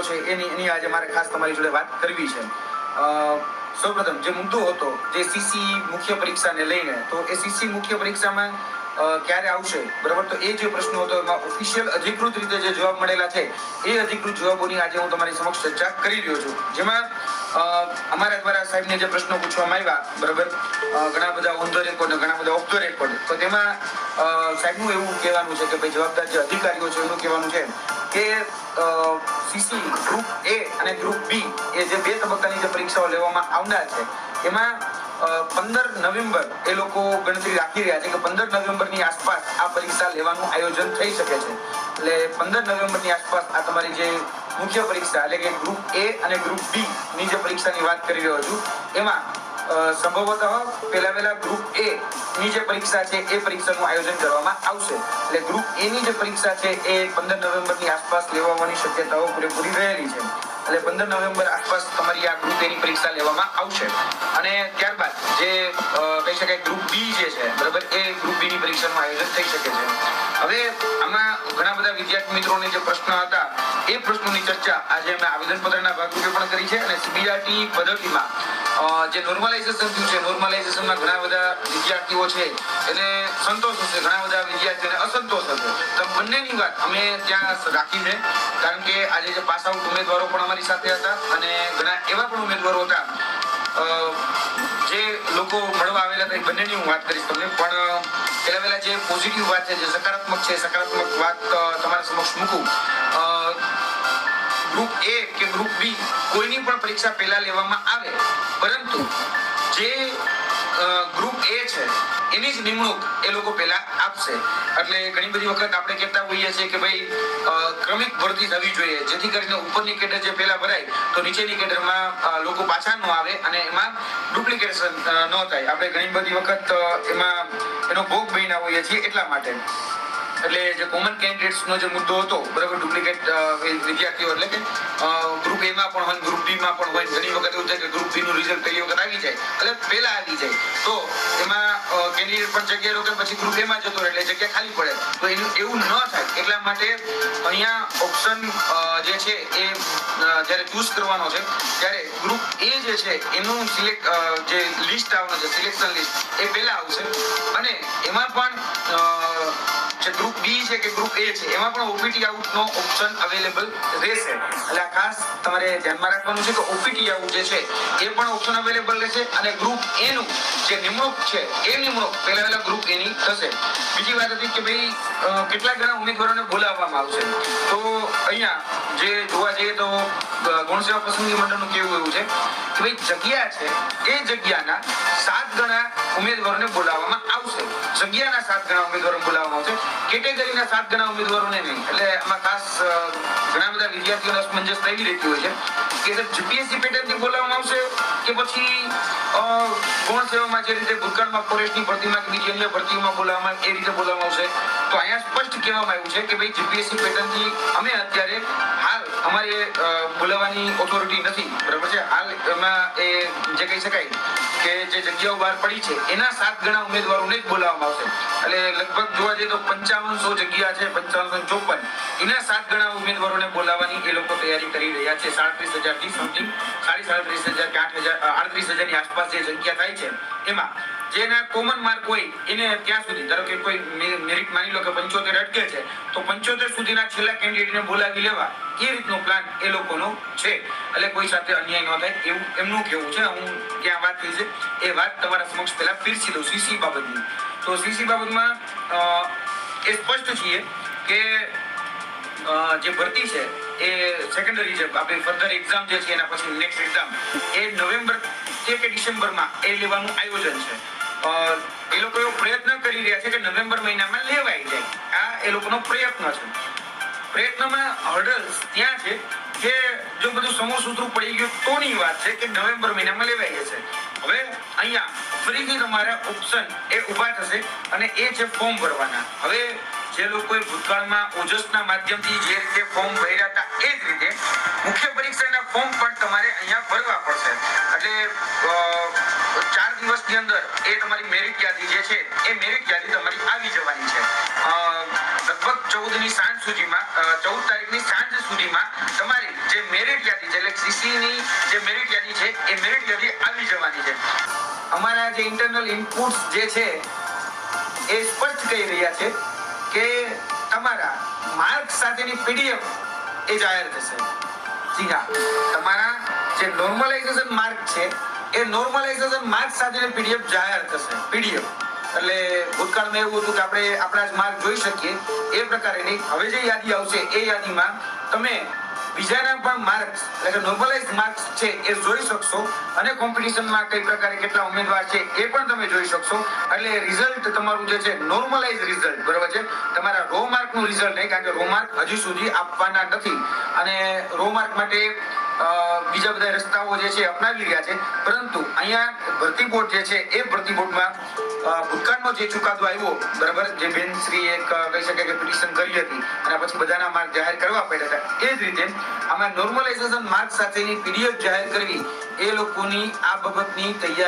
છે એની આજે મારે ખાસ તમારી જોડે વાત કરવી છે. સૌપ્રથમ જે મુદ્દો હતો જે સીસી મુખ્ય પરીક્ષાને લઈને, તો એ સીસી મુખ્ય પરીક્ષામાં ક્યારે આવશે, બરાબર, તો એ જે પ્રશ્નો હતો એમાં ઓફિશિયલ અધિકૃત રીતે જે જવાબ મળેલા છે એ અધિકૃત જવાબોની આજે હું તમારી સમક્ષ ચર્ચા કરી રહ્યો છું. જેમાં અમારા દ્વારા સાહેબને જે પ્રશ્નો પૂછવામાં આવ્યા, બરાબર, ઘણા બધા ઓન ધ રેકોર્ડ ને ઘણા બધા ઓફ ધ રેકોર્ડ, તો તેમાં સાહેબનું એવું કહેવાનું છે કે ભાઈ જવાબદાર જે અધિકારીઓ છે એનું કહેવાનું છે કે સીસી ગ્રુપ એ અને ગ્રુપ બી એ જે 2 તબક્કાની જે પરીક્ષાઓ લેવામાં આવનાર છે એમાં 15 નવેમ્બર એ લોકો ગણતરી રાખી રહ્યા છે કે 15 નવેમ્બરની આસપાસ આ પરીક્ષા લેવાનું આયોજન થઈ શકે છે. એટલે 15 નવેમ્બરની આસપાસ આ તમારી જે મુખ્ય પરીક્ષા એટલે કે ગ્રુપ એ અને ગ્રુપ બી ની જે પરીક્ષાની વાત કરી રહ્યો છું એમાં સંભવતઃ પહેલા ગ્રુપ એ ની જે પરીક્ષા છે એ પરીક્ષાનું આયોજન કરવામાં આવશે. એટલે ગ્રુપ એ ની જે પરીક્ષા છે એ 15 નવેમ્બરની આસપાસ લેવાની શક્યતાઓ પૂરેપૂરી રહેલી છે. એટલે 15 નવેમ્બર આસપાસ તમારી આ ગ્રુપ એ ની પરીક્ષા લેવામાં આવશે. અને ત્યારબાદ જે કહી શકાય ગ્રુપ બી જે છે, બરાબર, એ ગ્રુપ બી ની પરીક્ષાનું આયોજન થઈ શકે છે. હવે આમાં ઘણા બધા વિદ્યાર્થી મિત્રોને જે પ્રશ્ન હતા એ પ્રશ્નોની ચર્ચા આજે અમે આવેદનપત્રના ભાગરૂપે પણ કરી છે. અને સીબીઆરટી પદ્ધતિમાં જે નોર્મલાઇઝેશન થયું છે, નોર્મલાઇઝેશનમાં ઘણા બધા વિદ્યાર્થીઓ છે એને સંતોષ હશે, ઘણા બધા વિદ્યાર્થીઓને અસંતોષ હશે. તો બંનેની વાત અમે ત્યાં રાખી છે, કારણ કે આજે જે પાસ આઉટ ઉમેદવારો પણ અમારી સાથે હતા અને ઘણા એવા પણ ઉમેદવારો હતા જે લોકો મળવા આવેલા હતા. બંનેની હું વાત કરીશ તમને, પણ પહેલા જે પોઝિટિવ વાત છે, જે સકારાત્મક છે, સકારાત્મક વાત તમારા સમક્ષ મૂકું. ગ્રુપ એ કે ગ્રુપ બી કોઈની પણ પરીક્ષા પહેલા લેવામાં આવે, પરંતુ જે ગ્રુપ એ છે એની જ નિમણૂક એ લોકો પહેલા આપશે. એટલે ઘણી બધી વખત આપણે કહેતા હોઈએ છીએ કે ભાઈ ક્રમિક ભરતી થવી જોઈએ, જેથી કરીને ઉપરની કેડર જે પહેલા ભરાય તો નીચેની કેડરમાં લોકો પાછા ન આવે અને એમાં ડુપ્લિકેશન ન થાય. આપણે ઘણી બધી વખત એમાં એનો ભોગ બન્યા હોઈએ છીએ એટલા માટે. એટલે જે કોમન કેન્ડિડેટ્સ નો જે મુદ્દો હતો, બરાબર, ડુપ્લિકેટ વિદ્યાર્થીઓ એટલે કે ગ્રુપ એ માં પણ હોય, ગ્રુપ બી માં પણ હોય. ઘણી વખત એવું થાય કે ગ્રુપ બી નું રિઝલ્ટ પહેલી વખત આવી જાય એટલે પહેલા આવી જાય તો એમાં કેન્ડિડેટ પણ જગ્યા રોકે, પછી ગ્રુપ એ માં જતો રહે એટલે જગ્યા ખાલી પડે. તો એનું એવું ન થાય એટલા માટે અહીંયા ઓપ્શન જે છે એ જ્યારે ચૂઝ કરવાનો છે ત્યારે ગ્રુપ એ જે છે એનું સિલેક્ટ જે લિસ્ટ આવવાનું છે, સિલેક્શન લિસ્ટ, એ પહેલા આવશે. અને એમાં પણ જે ગ્રુપ બી છે કે ગ્રુપ એ છે એમાં પણ ઓપીટી આઉટ નો ઓપ્શન અવેલેબલ રહેશે. એટલે આ ખાસ તમારે ધ્યાનમાં રાખવાનું છે કે ઓપીટી આઉટ જે છે એ પણ ઓપ્શન અવેલેબલ રહેશે. અને ગ્રુપ એ નું જે નિમણૂક છે એ નિમણૂક પહેલા ગ્રુપ એ ની થશે. બીજી વાત હતી કે ભાઈ કેટલા ઘણા ઉમેદવારોને બોલાવવામાં આવશે. તો અહીંયા જે જોવા જઈએ તો ગૌણ સેવા પસંદગી મંડળનું કેવું એવું છે કે ભાઈ જગ્યા છે એ જગ્યાના 7 ગણા ઉમેદવારોને બોલાવવામાં આવશે. જગ્યાના 7 ગણા ઉમેદવારોને બોલાવવામાં આવશે, કેટેગરીના 7 ગણા ઉમેદવારોને નહીં. એટલે આમાં ખાસ ઘણા બધા વિદ્યાર્થીઓને અસમંજસ થઈ રહેતી હોય છે કે જીપીએસસી પેટર્નથી બોલાવવામાં આવશે કે પછી ગૌણ સેવામાં જે રીતે ભૂતકાળમાં ફોરેસ્ટની ભરતીમાં કે બીજી અન્ય ભરતીઓમાં બોલાવવામાં એ રીતે બોલાવવામાં આવશે. તો અહીંયા સ્પષ્ટ કહેવામાં આવ્યું છે કે ભાઈ જીપીએસસી પેટર્નથી અમે અત્યારે હાલ અમારી બોલાવવાની ઓથોરિટી નથી, બરાબર છે. હાલ એમાં એ જે કહી શકાય કે જે જગ્યાઓ બહાર પડી છે એના 7 ગણા ઉમેદવારોને જ બોલાવવામાં આવશે. એટલે લગભગ જોવા જઈએ તો 5500 જગ્યા છે, 5554, એના 7 ગણા ઉમેદવારોને બોલાવવાની એ લોકો તૈયારી કરી રહ્યા છે. 37,000 થી સમથિંગ 37,000 કે 38,000 ની આસપાસ જે જગ્યા થાય છે એમાં જેના કોમન માર્ક હોય એને ત્યાં સુધી, ધારો કે કોઈ મેરિટ માની લો કે 75 અટકે છે તો 75 સુધીના છેલ્લા કેન્ડિડેટને બોલાવી લેવા એ રીતનો પ્લાન એ લોકોનો છે. એટલે કોઈ સાથે અન્યાય ન થાય એવું એમનું કહેવું છે. હું ત્યાં વાત કરી છે એ વાત તમારા સમક્ષ પહેલા પીરસી દઉં સીસી બાબતની. તો સીસી બાબતમાં એ સ્પષ્ટ છીએ કે જે ભરતી છે એ સેકન્ડરી છે, આપણે ફર્ધર એક્ઝામ જે છે એના પછી નેક્સ્ટ એક્ઝામ એ નવેમ્બર કે ડિસેમ્બરમાં એ લેવાનું આયોજન છે. એ લોકો એવો પ્રયત્ન કરી રહ્યા છે કે નવેમ્બર મહિનામાં લેવાઈ જાય. આ એ લોકોનો પ્રયત્ન છે. પ્રયત્નમાં હર્ડલ્સ ત્યાં છે કે જો બધું સમૂહસૂત્રું પડી ગયું તોની વાત છે કે નવેમ્બર મહિનામાં લેવાઈ જશે. હવે અહીંયા ફરીથી તમારા ઓપ્શન એ ઊભા થશે અને એ છે ફોર્મ ભરવાના. હવે જે લોકોએ ભૂતકાળમાં ઓજસના માધ્યમથી જે રીતે ફોર્મ ભર્યા હતા એ જ રીતે મુખ્ય પરીક્ષાના ફોર્મ પણ તમારે અહીંયા ભરવા પડશે. એટલે 4 દિવસની અંદર એ તમારી મેરિટ યાદી જે છે એ મેરિટ યાદી તમારી આવી જવાની છે. લગભગ 14 તારીખની સાંજ સુધીમાં તમારી જે મેરિટ યાદી છે, એટલે સીસીની જે મેરિટ યાદી છે એ મેરિટ યાદી આવી જવાની છે. અમારા જે ઇન્ટરનલ ઇનપુટ્સ જે છે એ સ્પષ્ટ કહી રહ્યા છે કે તમારા માર્ક સાથેની પીડીએફ એ જાહેર થશે. જી હા, તમારા જે નોર્મલાઇઝેશન માર્ક છે એ નોર્મલાઇઝેશન માર્ક સાથેની પીડીએફ જાહેર થશે. પીડીએફ એટલે ભૂતકાળમાં એવું હતું કે આપણે આપણા જ માર્ક જોઈ શકીએ એ પ્રકારેની હવે જે યાદી આવશે એ યાદીમાં તમે બીજાના પણ માર્ક્સ એટલે કે નોર્મલાઇઝ માર્ક્સ છે એ જોઈ શકશો અને કોમ્પિટિશનમાં કઈ પ્રકારે કેટલા ઉમેદવાર છે એ પણ તમે જોઈ શકશો. એટલે રિઝલ્ટ તમારું જે છે નોર્મલાઇઝ રિઝલ્ટ, બરાબર છે, તમારા રો માર્કનું રિઝલ્ટ નહીં, કારણ કે રો માર્ક હજી સુધી આપવાના નથી અને રો માર્ક માટે બીજા બધા રસ્તાઓ જે છે અપનાવી રહ્યા છે. પરંતુ અહીંયા ભરતી બોર્ડ જે છે એ ભરતી બોર્ડમાં ભૂતકાળનો જે ચુકાદો આવ્યો, બરાબર, જે બેન શ્રી એક કહી શકે કે પિટિશન કરી હતી અને પછી બધાના માર્ક જાહેર કરવા પડ્યા હતા, એ જ રીતે આમાં નોર્મલાઇઝેશન માર્ક સાથેની પીડીએફ જાહેર કરવી એ લોકોની આ બાબતની તૈયારી